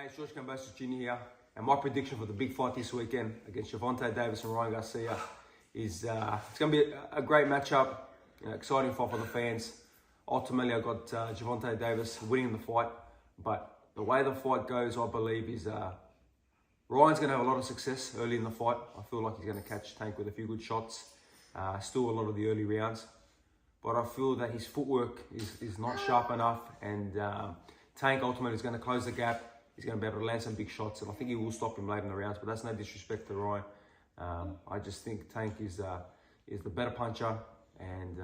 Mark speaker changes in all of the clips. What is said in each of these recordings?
Speaker 1: Hey, it's George Kambosos Jr. here, and my prediction for the big fight this weekend against Gervonta Davis and Ryan Garcia is it's going to be a great matchup, exciting fight for the fans. Ultimately, I got Gervonta Davis winning the fight, but the way the fight goes, I believe, is Ryan's going to have a lot of success early in the fight. I feel like he's going to catch Tank with a few good shots, still a lot of the early rounds, but I feel that his footwork is not sharp enough, and Tank ultimately is going to close the gap. He's going to be able to land some big shots, and I think he will stop him late in the rounds, but that's no disrespect to Ryan. I just think Tank is the better puncher and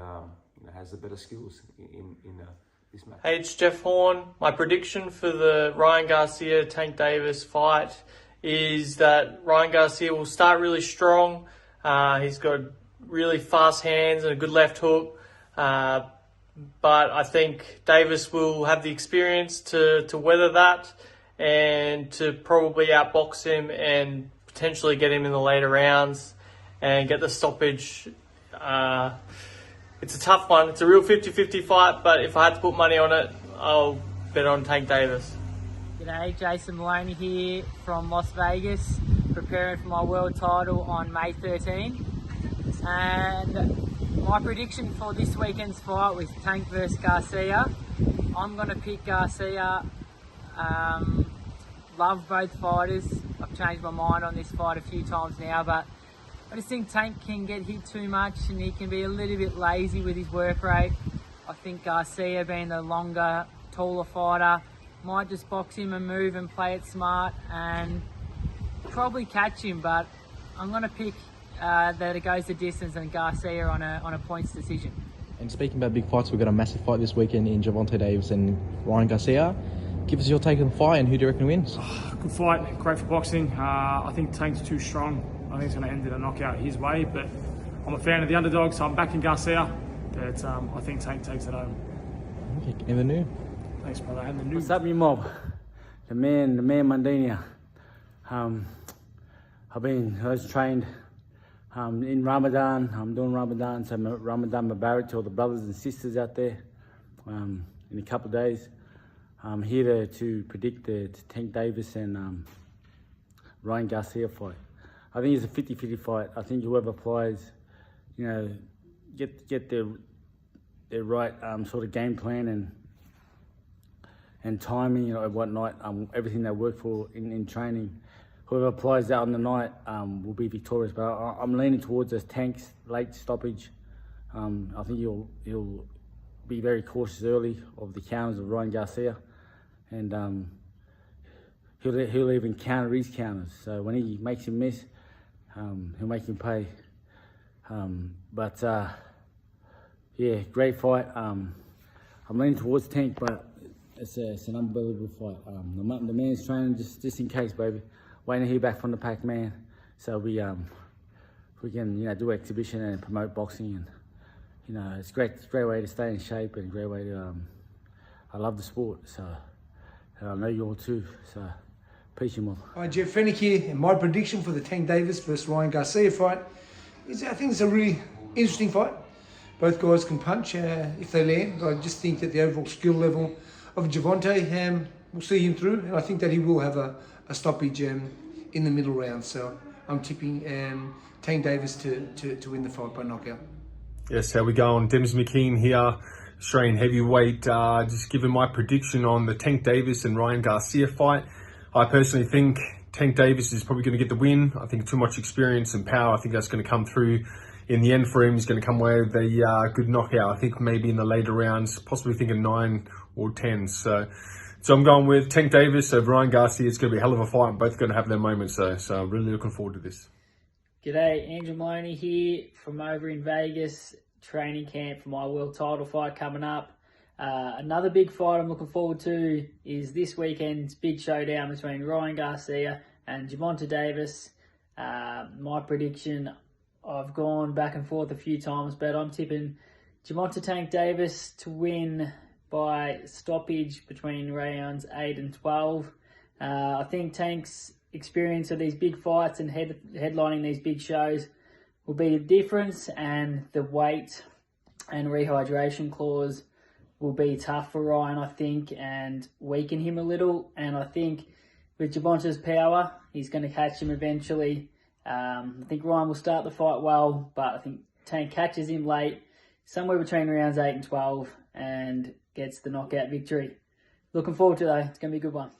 Speaker 1: has the better skills in this match.
Speaker 2: Hey, it's Jeff Horn. My prediction for the Ryan Garcia Tank Davis fight is that Ryan Garcia will start really strong. He's got really fast hands and a good left hook. But I think Davis will have the experience to weather that and to probably outbox him and potentially get him in the later rounds and get the stoppage. It's a tough one. It's a real 50-50 fight, but if I had to put money on it, I'll bet on Tank Davis.
Speaker 3: G'day, Jason Maloney here from Las Vegas, preparing for my world title on May 13. And my prediction for this weekend's fight was Tank versus Garcia. I'm going to pick Garcia. Love both fighters. I've changed my mind on this fight a few times now, but I just think Tank can get hit too much and he can be a little bit lazy with his work rate. I think Garcia, being the longer, taller fighter, might just box him and move and play it smart and probably catch him, but I'm going to pick that it goes the distance and Garcia on a points decision.
Speaker 4: And speaking about big fights, we've got a massive fight this weekend in Gervonta Davis and Ryan Garcia. Give us your take on the fight and who do you reckon wins?
Speaker 5: Good fight, great for boxing. I think Tank's too strong. I think it's going to end in a knockout his way, but I'm a fan of the underdog, so I'm backing Garcia. But I think Tank takes it home.
Speaker 4: Okay, and the new.
Speaker 5: Thanks, brother. And the new.
Speaker 6: What's up, me mob? The man Mandania. I was trained in Ramadan. I'm doing Ramadan, so Ramadan Mubarak to all the brothers and sisters out there. In a couple of days, I'm here to predict the Tank Davis and Ryan Garcia fight. I think it's a 50-50 fight. I think whoever applies, get their right sort of game plan and timing, and whatnot, everything they work for in training. Whoever applies that on the night will be victorious. But I'm leaning towards this Tank's late stoppage. I think he'll be very cautious early of the counters of Ryan Garcia, and he'll even counter his counters. So when he makes him miss, he'll make him pay. Yeah, great fight. I'm leaning towards Tank, but it's an unbelievable fight. The man's training just in case, baby. Waiting to hear back from the Pac Man, so we can do exhibition and promote boxing, and it's great. It's a great way to stay in shape and a great way to. I love the sport, so I know you all too. So peace, you all.
Speaker 7: Hi, Jeff Fennick here, and my prediction for the Tank Davis versus Ryan Garcia fight is I think it's a really interesting fight. Both guys can punch if they land, but I just think that the overall skill level of Gervonta will see him through, and I think that he will have a stoppage in the middle round. So I'm tipping Tank Davis to win the fight by knockout.
Speaker 8: Yes, how we going? Dennis McKean here, Australian heavyweight. Just giving my prediction on the Tank Davis and Ryan Garcia fight. I personally think Tank Davis is probably going to get the win. I think too much experience and power. I think that's going to come through in the end for him. He's going to come away with a good knockout. I think maybe in the later rounds, possibly thinking 9 or 10. So I'm going with Tank Davis over Ryan Garcia. It's going to be a hell of a fight. I'm both going to have their moments, so I'm really looking forward to this.
Speaker 3: G'day, Andrew Maloney here from over in Vegas, training camp for my world title fight coming up. Another big fight I'm looking forward to is this weekend's big showdown between Ryan Garcia and Gervonta Davis. My prediction, I've gone back and forth a few times, but I'm tipping Gervonta Tank Davis to win by stoppage between rounds 8 and 12. I think Tank's experience of these big fights and headlining these big shows will be the difference, and the weight and rehydration clause will be tough for Ryan, I think, and weaken him a little. And I think with Gervonta's power, he's going to catch him eventually. I think Ryan will start the fight well, but I think Tank catches him late, somewhere between rounds 8 and 12, and gets the knockout victory. Looking forward to it though. It's going to be a good one.